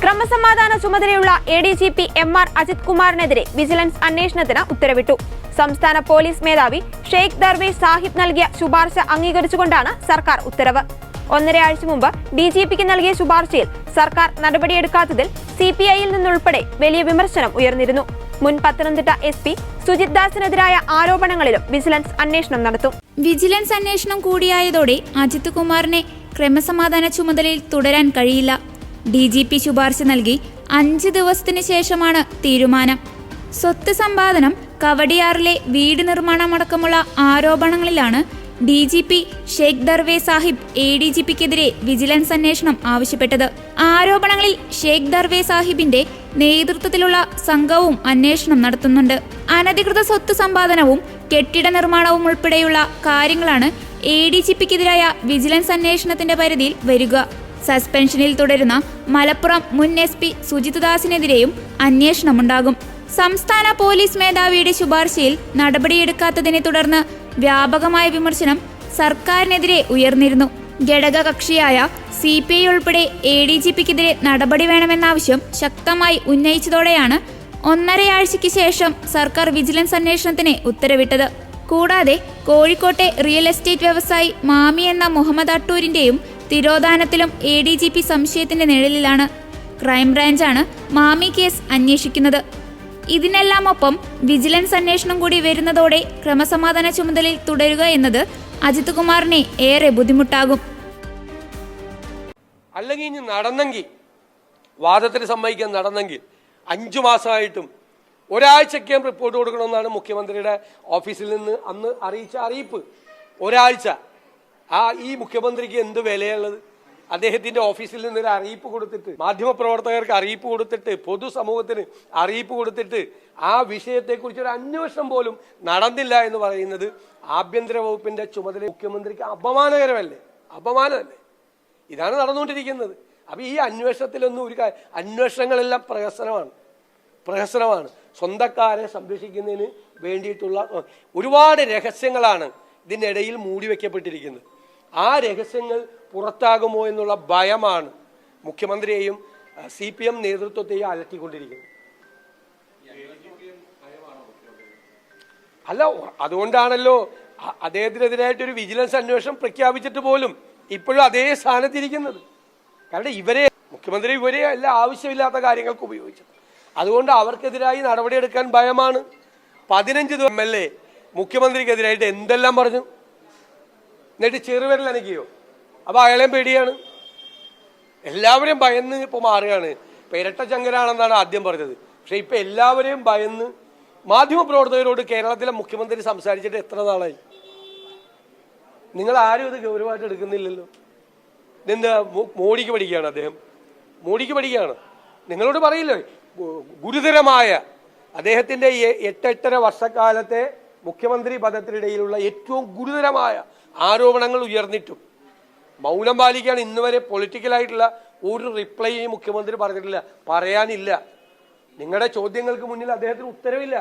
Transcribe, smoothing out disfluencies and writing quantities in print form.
ക്രമസമാധാന ചുമതലയുള്ള ADGP MR Ajith കുമാറിനെതിരെ vigilance അന്വേഷണത്തിന് ഉത്തരവിട്ടു. സംസ്ഥാന പോലീസ് മേധാവി ഷെയ്ഖ് ദർവേഷ് സാഹിബ് നൽകിയ ശുപാർശ അംഗീകരിച്ചുകൊണ്ടാണ് സർക്കാർ ഉത്തരവ്. 1.5 ആഴ്ച മുമ്പ് DGPക്ക് നൽകിയ ശുപാർശയിൽ സർക്കാർ നടപടിയെടുക്കാത്തതിൽ CPI-യിൽ നിന്നുൾപ്പെടെ വലിയ വിമർശനം ഉയർന്നിരുന്നു. മുൻ പത്തനംതിട്ട SP സുജിത് ദാസിനെതിരായ ആരോപണങ്ങളിലും വിജിലൻസ് അന്വേഷണം നടത്തും. വിജിലൻസ് അന്വേഷണം കൂടിയായതോടെ അജിത് കുമാറിനെ ക്രമസമാധാന ചുമതലയിൽ തുടരാൻ കഴിയില്ല. DGP ശുപാർശ നൽകി 5 ദിവസത്തിന് ശേഷമാണ് തീരുമാനം. സ്വത്ത് സമ്പാദനം, കവടിയാറിലെ വീട് നിർമ്മാണമടക്കമുള്ള ആരോപണങ്ങളിലാണ് DGP ഷെയ്ഖ് ദർവേഷ് സാഹിബ് ADGPക്കെതിരെ വിജിലൻസ് അന്വേഷണം ആവശ്യപ്പെട്ടത്. ആരോപണങ്ങളിൽ ഷെയ്ഖ് ദർവേഷ് സാഹിബിന്റെ നേതൃത്വത്തിലുള്ള സംഘവും അന്വേഷണം നടത്തുന്നുണ്ട്. അനധികൃത സ്വത്ത് സമ്പാദനവും കെട്ടിട നിർമ്മാണവും ഉൾപ്പെടെയുള്ള കാര്യങ്ങളാണ് ADGPക്കെതിരായ വിജിലൻസ് അന്വേഷണത്തിന്റെ പരിധിയിൽ വരിക. സസ്പെൻഷനിൽ തുടരുന്ന മലപ്പുറം മുൻ SP സുജിത് ദാസിനെതിരെയും അന്വേഷണമുണ്ടാകും. സംസ്ഥാന പോലീസ് മേധാവിയുടെ ശുപാർശയിൽ നടപടിയെടുക്കാത്തതിനെ തുടർന്ന് വ്യാപകമായ വിമർശനം സർക്കാരിനെതിരെ ഉയർന്നിരുന്നു. ഘടകകക്ഷിയായ CPI ഉൾപ്പെടെ ADGPക്കെതിരെ നടപടി വേണമെന്ന ആവശ്യം ശക്തമായി ഉന്നയിച്ചതോടെയാണ് 1.5 ആഴ്ചയ്ക്ക് ശേഷം സർക്കാർ വിജിലൻസ് അന്വേഷണത്തിന് ഉത്തരവിട്ടത്. കൂടാതെ കോഴിക്കോട്ടെ റിയൽ എസ്റ്റേറ്റ് വ്യവസായി മാമി എന്ന മുഹമ്മദ് അട്ടൂരിന്റെയും തിരോധാനത്തിലും ADGP സംശയത്തിന്റെ നിഴലിലാണ്. ക്രൈംബ്രാഞ്ചാണ് മാമി കേസ് അന്വേഷിക്കുന്നത്. ഇതിനെല്ലാമൊപ്പം വിജിലൻസ് അന്വേഷണം കൂടി വരുന്നതോടെ ക്രമസമാധാന ചുമതലയിൽ തുടരുക എന്നത് അജിത് കുമാറിനെ ഏറെ ബുദ്ധിമുട്ടാകും. അല്ലെങ്കിൽ ഇനി നടന്നെങ്കിൽ, വാദത്തിന് സമ്മതിക്കാൻ നടന്നെങ്കിൽ 5 മാസമായിട്ടും ഒരാഴ്ചയ്ക്കും റിപ്പോർട്ട് കൊടുക്കണമെന്നാണ് മുഖ്യമന്ത്രിയുടെ ഓഫീസിൽ നിന്ന് അന്ന് അറിയിച്ച അറിയിപ്പ്. ഒരാഴ്ച. ഈ മുഖ്യമന്ത്രിക്ക് എന്ത് വിലയുള്ളത്? അദ്ദേഹത്തിന്റെ ഓഫീസിൽ നിന്നൊരു അറിയിപ്പ് കൊടുത്തിട്ട്, മാധ്യമപ്രവർത്തകർക്ക് അറിയിപ്പ് കൊടുത്തിട്ട്, പൊതുസമൂഹത്തിന് അറിയിപ്പ് കൊടുത്തിട്ട് ആ വിഷയത്തെക്കുറിച്ച് ഒരു അന്വേഷണം പോലും നടന്നില്ല എന്ന് പറയുന്നത് ആഭ്യന്തര വകുപ്പിന്റെ ചുമതല മുഖ്യമന്ത്രിക്ക് അപമാനകരമല്ലേ? അപമാനമല്ലേ? ഇതാണ് നടന്നുകൊണ്ടിരിക്കുന്നത്. അപ്പൊ ഈ അന്വേഷണത്തിലൊന്നും അന്വേഷണങ്ങളെല്ലാം പ്രഹസനമാണ്. സ്വന്തക്കാരെ സംരക്ഷിക്കുന്നതിന് വേണ്ടിയിട്ടുള്ള ഒരുപാട് രഹസ്യങ്ങളാണ് ഇതിനിടയിൽ മൂടി വെക്കപ്പെട്ടിരിക്കുന്നത്. ആ രഹസ്യങ്ങൾ പുറത്താകുമോ എന്നുള്ള ഭയമാണ് മുഖ്യമന്ത്രിയെയും CPM നേതൃത്വത്തെയും അലട്ടിക്കൊണ്ടിരിക്കുന്നത്. അല്ല, അതുകൊണ്ടാണല്ലോ അദ്ദേഹത്തിനെതിരായിട്ടൊരു വിജിലൻസ് അന്വേഷണം പ്രഖ്യാപിച്ചിട്ട് പോലും ഇപ്പോഴും അതേ സ്ഥാനത്തിരിക്കുന്നത്. കാരണം മുഖ്യമന്ത്രി ഇവരെ എല്ലാ ആവശ്യമില്ലാത്ത കാര്യങ്ങൾക്ക് ഉപയോഗിച്ചത്. അതുകൊണ്ട് അവർക്കെതിരായി നടപടിയെടുക്കാൻ ഭയമാണ്. 15 MLA മുഖ്യമന്ത്രിക്കെതിരായിട്ട് എന്തെല്ലാം പറഞ്ഞു, എന്നിട്ട് ചെറുവിരൽ അനക്കിയോ? അപ്പൊ അയാളെയും പേടിയാണ്. എല്ലാവരെയും ഭയന്ന് ഇപ്പൊ മാറുകയാണ്. ഇപ്പൊ ഇരട്ടച്ചങ്കരാണെന്നാണ് ആദ്യം പറഞ്ഞത്. പക്ഷെ ഇപ്പൊ എല്ലാവരെയും ഭയന്ന് മാധ്യമപ്രവർത്തകരോട് കേരളത്തിലെ മുഖ്യമന്ത്രി സംസാരിച്ചിട്ട് എത്ര നാളായി? നിങ്ങൾ ആരും ഇത് ഗൗരവമായിട്ട് എടുക്കുന്നില്ലല്ലോ. ഇതെന്താ മോഡിക്ക് പഠിക്കുകയാണ് അദ്ദേഹം? മോഡിക്ക് പഠിക്കുകയാണ്. നിങ്ങളോട് പറയില്ലേ, ഗുരുതരമായ അദ്ദേഹത്തിന്റെ 8.5 വർഷക്കാലത്തെ മുഖ്യമന്ത്രി പദത്തിനിടയിലുള്ള ഏറ്റവും ഗുരുതരമായ ആരോപണങ്ങൾ ഉയർന്നിട്ടും മൗനം പാലിക്കാൻ ഇന്ന് വരെ പൊളിറ്റിക്കലായിട്ടുള്ള ഒരു റിപ്ലൈയും മുഖ്യമന്ത്രി പറഞ്ഞിട്ടില്ല, പറയാനില്ല. നിങ്ങളുടെ ചോദ്യങ്ങൾക്ക് മുന്നിൽ അദ്ദേഹത്തിന് ഉത്തരവില്ല.